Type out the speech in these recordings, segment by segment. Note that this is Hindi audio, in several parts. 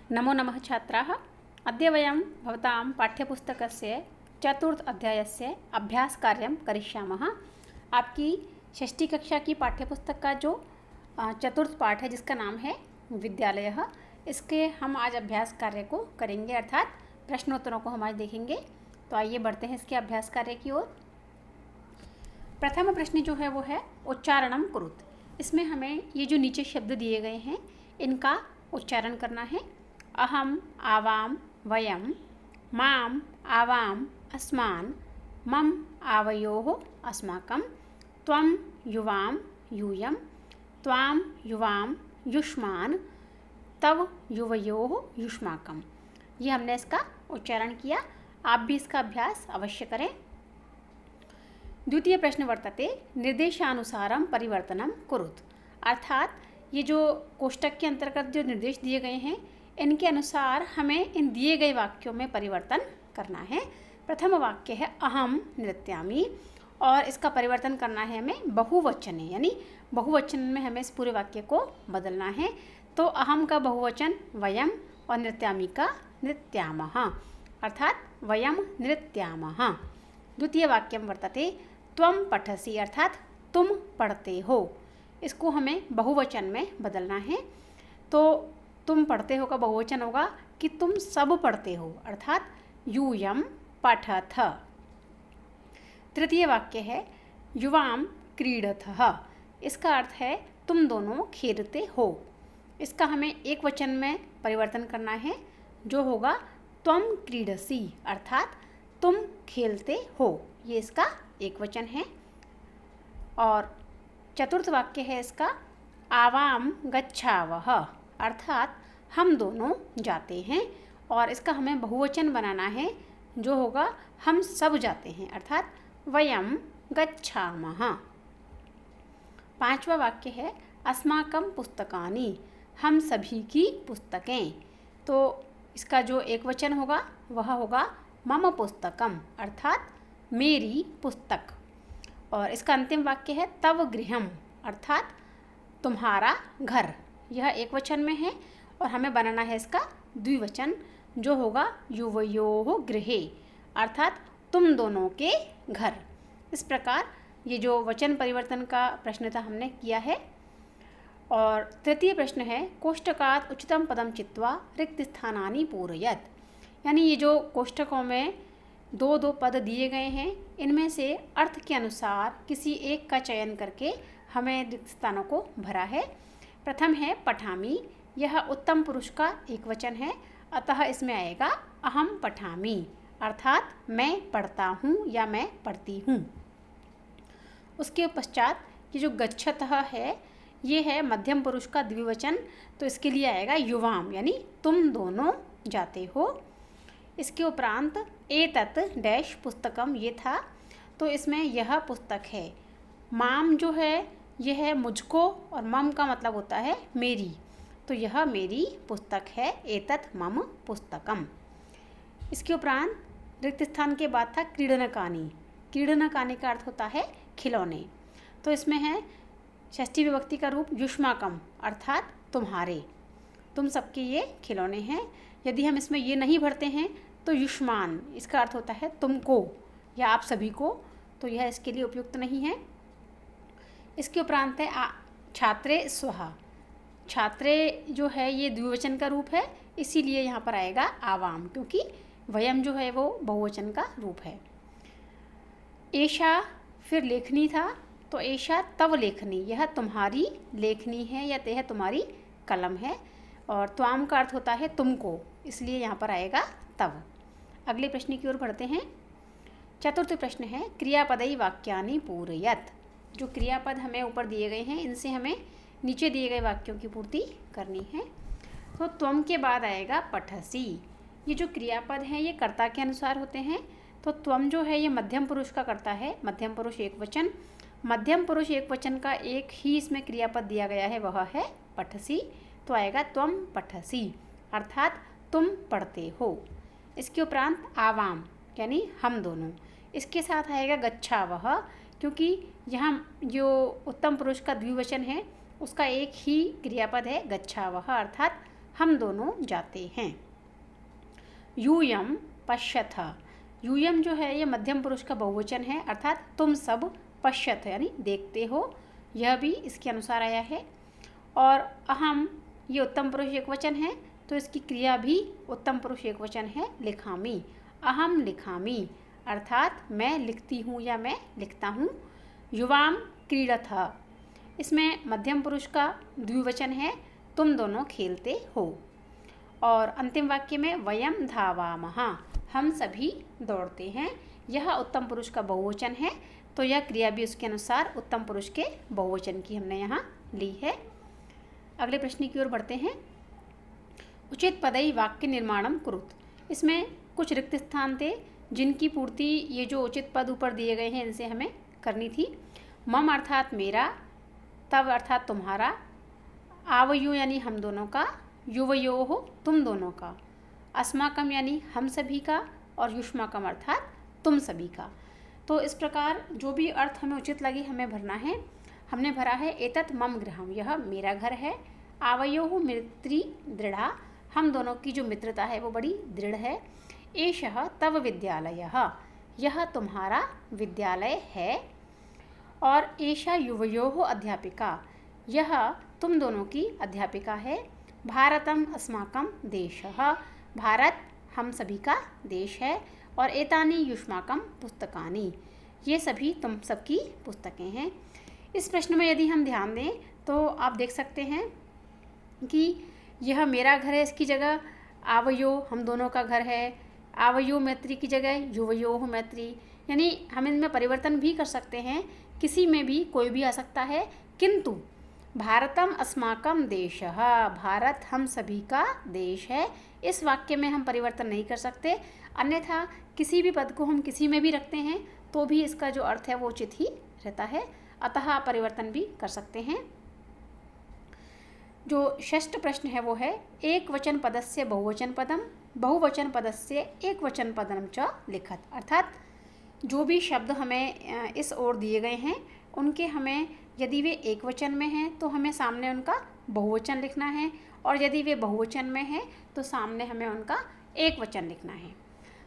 नमो नमः छात्राः। अद्य वयं भवतां पाठ्यपुस्तकस्य चतुर्थ अध्यायस्य अभ्यासकार्यं करिष्यामः। आपकी षष्ठी कक्षा की पाठ्यपुस्तक का जो चतुर्थ पाठ है जिसका नाम है विद्यालयः, इसके हम आज अभ्यास कार्य को करेंगे, अर्थात प्रश्नोत्तरों को हम आज देखेंगे। तो आइए बढ़ते हैं इसके अभ्यास कार्य की ओर। प्रथम प्रश्न जो है वो है उच्चारणम कुरुत। इसमें हमें ये जो नीचे शब्द दिए गए हैं इनका उच्चारण करना है। अहम, आवाम, वयम, माम, आवाम, अस्मान्, मम, आवयोः, अस्माकं, त्वं, युवां, यूयं, त्वां, युवां, युष्मान्, तव, युवयोः, युष्माकं। ये हमने इसका उच्चारण किया। आप भी इसका अभ्यास अवश्य करें। द्वितीय प्रश्न वर्तते निर्देशानुसारं परिवर्तनं कुरुत। अर्थात ये जो कोष्टक के अंतर्गत जो निर्देश दिए गए हैं इनके अनुसार हमें इन दिए गए वाक्यों में परिवर्तन करना है। प्रथम वाक्य है अहम नृत्यामि और इसका परिवर्तन करना है हमें बहुवचन, यानी बहुवचन में हमें इस पूरे वाक्य को बदलना है। तो अहम का बहुवचन वयम और नृत्यामि का नृत्यामः, अर्थात वयम नृत्यामः। द्वितीय वाक्यम वर्तते त्वं पठसि, अर्थात तुम पढ़ते हो। इसको हमें बहुवचन में बदलना है। तो तुम पढ़ते हो का बहुवचन होगा कि तुम सब पढ़ते हो, अर्थात यूयं पठथ। तृतीय वाक्य है युवां क्रीडथः। इसका अर्थ है तुम दोनों खेलते हो। इसका हमें एक वचन में परिवर्तन करना है जो होगा त्वं क्रीडसि, अर्थात तुम खेलते हो। ये इसका एक वचन है। और चतुर्थ वाक्य है इसका आवाम गच्छावः, अर्थात हम दोनों जाते हैं। और इसका हमें बहुवचन बनाना है जो होगा हम सब जाते हैं, अर्थात वयं गच्छामः। पांचवा वाक्य है अस्माकं पुस्तकानि, हम सभी की पुस्तकें। तो इसका जो एक वचन होगा वह होगा मम पुस्तकम, अर्थात मेरी पुस्तक। और इसका अंतिम वाक्य है तव गृहम, अर्थात तुम्हारा घर। यह एक वचन में है और हमें बनाना है इसका द्विवचन जो होगा युवयोः गृहे, अर्थात तुम दोनों के घर। इस प्रकार ये जो वचन परिवर्तन का प्रश्न था हमने किया है। और तृतीय प्रश्न है कोष्टकात् उचितं पदं चित्वा रिक्त स्थानानि पूरयत। यानी ये जो कोष्टकों में दो दो पद दिए गए हैं इनमें से अर्थ के अनुसार किसी एक का चयन करके हमें रिक्त स्थानों को भरा है। प्रथम है पठामि, यह उत्तम पुरुष का एक वचन है, अतः इसमें आएगा अहम पठामि, अर्थात मैं पढ़ता हूँ या मैं पढ़ती हूँ। उसके पश्चात ये जो गच्छतः है ये है मध्यम पुरुष का द्विवचन, तो इसके लिए आएगा युवाम, यानी तुम दोनों जाते हो। इसके उपरांत एतत् डैश पुस्तकम ये था, तो इसमें यह पुस्तक है। माम जो है यह है मुझको और मम का मतलब होता है मेरी, तो यह मेरी पुस्तक है, एतत् मम पुस्तकम। इसके उपरांत रिक्त स्थान के बाद था क्रीडनकानि। क्रीडनकानि का अर्थ होता है खिलौने, तो इसमें है षष्ठी विभक्ति का रूप युष्माकम, अर्थात तुम्हारे, तुम सबके ये खिलौने हैं। यदि हम इसमें ये नहीं भरते हैं तो युष्मान, इसका अर्थ होता है तुमको या आप सभी को, तो यह इसके लिए उपयुक्त नहीं है। इसके उपरांत है छात्रे स्वः। छात्रे जो है ये द्विवचन का रूप है, इसीलिए यहाँ पर आएगा आवाम, क्योंकि वयम जो है वो बहुवचन का रूप है। एषा फिर लेखनी था, तो एषा तव लेखनी, यह तुम्हारी लेखनी है या यह तुम्हारी कलम है। और त्वाम का अर्थ होता है तुमको, इसलिए यहाँ पर आएगा तव। अगले प्रश्न की ओर बढ़ते हैं। चतुर्थ प्रश्न है क्रियापदई वाक्यानि पूरयत। जो क्रियापद हमें ऊपर दिए गए हैं इनसे हमें नीचे दिए गए वाक्यों की पूर्ति करनी है। तो त्वम के बाद आएगा पठसि। ये जो क्रियापद हैं ये कर्ता के अनुसार होते हैं। तो त्वम जो है ये मध्यम पुरुष का कर्ता है, मध्यम पुरुष एक वचन। मध्यम पुरुष एक वचन का एक ही इसमें क्रियापद दिया गया है, वह है पठसि, तो आएगा त्वम पठसि, अर्थात तुम पढ़ते हो। इसके उपरांत आवाम यानी हम दोनों, इसके साथ आएगा गच्छावः, क्योंकि यहाँ जो उत्तम पुरुष का द्विवचन है उसका एक ही क्रियापद है गच्छावः, अर्थात हम दोनों जाते हैं। यूयम पश्यथ, यूयम जो है ये मध्यम पुरुष का बहुवचन है, अर्थात तुम सब पश्यथ यानी देखते हो, यह भी इसके अनुसार आया है। और अहम ये उत्तम पुरुष एकवचन है, तो इसकी क्रिया भी उत्तम पुरुष एकवचन है, लिखामी। अहम लिखामी अर्थात मैं लिखती हूँ या मैं लिखता हूँ। युवाम क्रीडथ, इसमें मध्यम पुरुष का द्विवचन है, तुम दोनों खेलते हो। और अंतिम वाक्य में वयम धावामः, हम सभी दौड़ते हैं, यह उत्तम पुरुष का बहुवचन है, तो यह क्रिया भी उसके अनुसार उत्तम पुरुष के बहुवचन की हमने यहाँ ली है। अगले प्रश्न की ओर बढ़ते हैं। उचित पदई वाक्य निर्माणम कुरुत, इसमें कुछ रिक्त स्थान थे जिनकी पूर्ति ये जो उचित पद ऊपर दिए गए हैं इनसे हमें करनी थी। मम अर्थात मेरा, तव अर्थात तुम्हारा, आवयो यानी हम दोनों का, युवयोः तुम दोनों का, अस्माकम यानी हम सभी का, और युष्माकम अर्थात तुम सभी का। तो इस प्रकार जो भी अर्थ हमें उचित लगे हमें भरना है। हमने भरा है एतत् मम गृहम, यह मेरा घर है। आवयोः मित्री दृढ़ा, हम दोनों की जो मित्रता है वो बड़ी दृढ़ है। एषः तव विद्यालयः, यह तुम्हारा विद्यालय है। और एषा युवयोः अध्यापिका, यह तुम दोनों की अध्यापिका है। भारतम अस्माकं देशः, भारत हम सभी का देश है। और एतानि युष्माकं पुस्तकानि, ये सभी तुम सबकी पुस्तकें हैं। इस प्रश्न में यदि हम ध्यान दें तो आप देख सकते हैं कि यह मेरा घर है, इसकी जगह आवयो हम दोनों का घर है, आवयो मैत्री की जगह युवयोः मैत्री, यानी हम इनमें परिवर्तन भी कर सकते हैं, किसी में भी कोई भी आ सकता है। किंतु भारतम अस्माकं देशः, भारत हम सभी का देश है, इस वाक्य में हम परिवर्तन नहीं कर सकते। अन्यथा किसी भी पद को हम किसी में भी रखते हैं तो भी इसका जो अर्थ है वो उचित ही रहता है, अतः आप परिवर्तन भी कर सकते हैं। जो षष्ठ प्रश्न है वो है एक वचन पदस्य बहुवचन पदम, बहुवचन पदस्य एक वचन पदम च लिखत, अर्थात जो भी शब्द हमें इस ओर दिए गए हैं उनके हमें यदि वे एक वचन में हैं तो हमें सामने उनका बहुवचन लिखना है, और यदि वे बहुवचन में हैं तो सामने हमें उनका एक वचन लिखना है।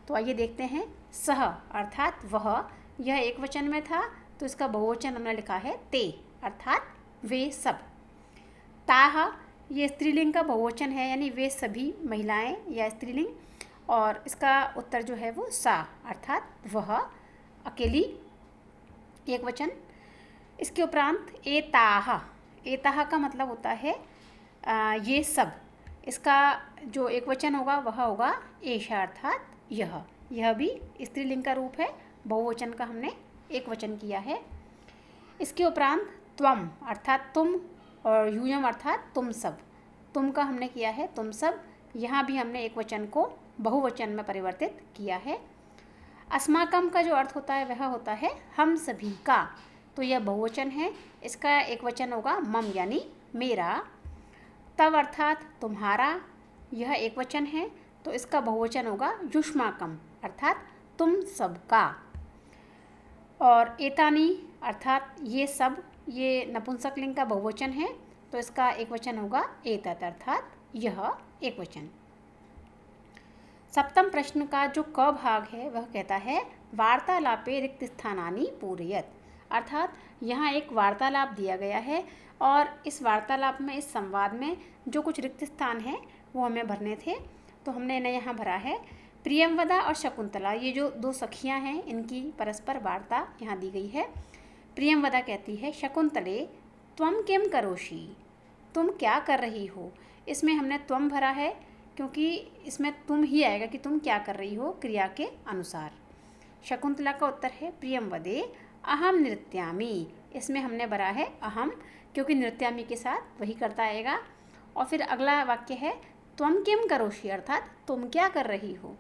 तो आइए देखते हैं। सह अर्थात वह, यह एक वचन में था तो इसका बहुवचन हमने लिखा है ते, अर्थात वे सब। ताह ये स्त्रीलिंग का बहुवचन है, यानी वे सभी महिलाएं या स्त्रीलिंग, और इसका उत्तर जो है वो सा अर्थात वह अकेली, एक वचन। इसके उपरांत एताह, एताह का मतलब होता है ये सब, इसका जो एक वचन होगा वह होगा एषा अर्थात यह भी स्त्रीलिंग का रूप है, बहुवचन का हमने एक वचन किया है। इसके उपरांत त्वम अर्थात तुम, और यूयम अर्थात तुम सब, तुम का हमने किया है तुम सब, यहाँ भी हमने एक वचन को बहुवचन में परिवर्तित किया है। अस्माकम का जो अर्थ होता है वह होता है हम सभी का, तो यह बहुवचन है, इसका एक वचन होगा मम यानी मेरा। तव अर्थात तुम्हारा, यह एक वचन है तो इसका बहुवचन होगा युष्माकम अर्थात तुम सबका। और एतानी अर्थात ये सब, ये नपुंसकलिंग का बहुवचन है तो इसका एक वचन होगा एतत् अर्थात यह एक वचन। सप्तम प्रश्न का जो क भाग है वह कहता है वार्तालापे रिक्त स्थानानि पूरयत, अर्थात यहाँ एक वार्तालाप दिया गया है और इस वार्तालाप में, इस संवाद में जो कुछ रिक्त स्थान हैं वो हमें भरने थे, तो हमने इन्हें यहाँ भरा है। प्रियंवदा और शकुंतला, ये जो दो सखियाँ हैं इनकी परस्पर वार्ता यहाँ दी गई है। प्रियंवदा कहती है शकुंतले त्वम किम करोषि, तुम क्या कर रही हो। इसमें हमने त्वम भरा है क्योंकि इसमें तुम ही आएगा कि तुम क्या कर रही हो क्रिया के अनुसार। शकुंतला का उत्तर है प्रियंवदे अहम नृत्यामि, इसमें हमने भरा है अहम क्योंकि नृत्यामि के साथ वही करता आएगा। और फिर अगला वाक्य है त्वम किम करोषि, अर्थात तुम क्या कर रही हो।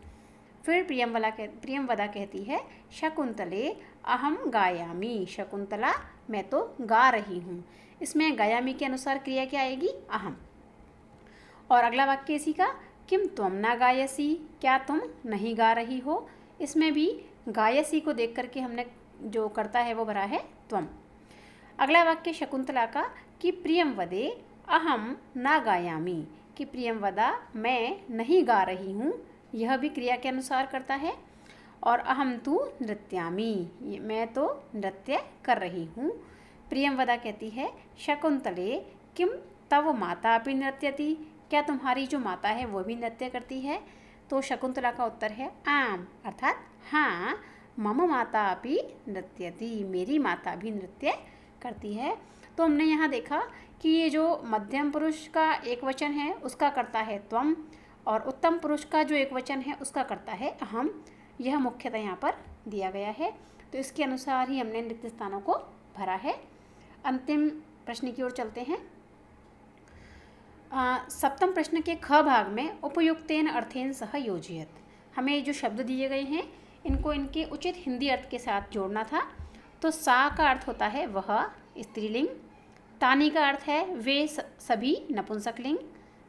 फिर प्रियंवदा कहती है शकुंतले अहम गायामि, शकुंतला मैं तो गा रही हूँ। इसमें गायामि के अनुसार क्रिया क्या आएगी, अहम। और अगला वाक्य इसी का किम त्वम ना गायसी, क्या तुम नहीं गा रही हो। इसमें भी गायसी को देख करके हमने जो करता है वो भरा है त्वम। अगला वाक्य शकुंतला का कि प्रियंवदे अहम ना गायामि, कि प्रियंवदा मैं नहीं गा रही हूँ, यह भी क्रिया के अनुसार करता है। और अहम तु नृत्यामि, मैं तो नृत्य कर रही हूँ। प्रियंवदा कहती है शकुंतले किम तव माता अपि नृत्यति, क्या तुम्हारी जो माता है वो भी नृत्य करती है? तो शकुंतला का उत्तर है आम, अर्थात हाँ, मम माता अपि नृत्यति, मेरी माता भी नृत्य करती है। तो हमने यहाँ देखा कि ये जो मध्यम पुरुष का एक वचन है उसका करता है त्वम, और उत्तम पुरुष का जो एक वचन है उसका करता है अहम। यह मुख्यतः यहाँ पर दिया गया है, तो इसके अनुसार ही हमने रिक्त स्थानों को भरा है। अंतिम प्रश्न की ओर चलते हैं। सप्तम प्रश्न के ख भाग में उपयुक्तेन अर्थेन सह योजयत, हमें जो शब्द दिए गए हैं इनको इनके उचित हिंदी अर्थ के साथ जोड़ना था। तो सा का अर्थ होता है वह, स्त्रीलिंग। तानी का अर्थ है वे सभी, नपुंसकलिंग।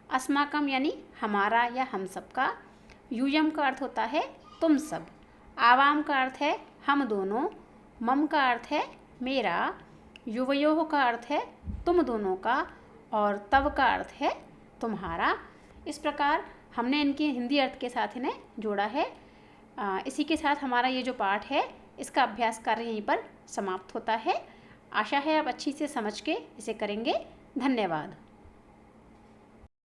अस्माकम यानी हमारा या हम सब का। यूयम का अर्थ होता है तुम सब। आवाम का अर्थ है हम दोनों। मम का अर्थ है मेरा। युवयोः का अर्थ है तुम दोनों का। और तव का अर्थ है तुम्हारा। इस प्रकार हमने इनके हिंदी अर्थ के साथ इन्हें जोड़ा है। इसी के साथ हमारा ये जो पाठ है इसका अभ्यास कार्य यहीं पर समाप्त होता है। आशा है आप अच्छी से समझ के इसे करेंगे। धन्यवाद।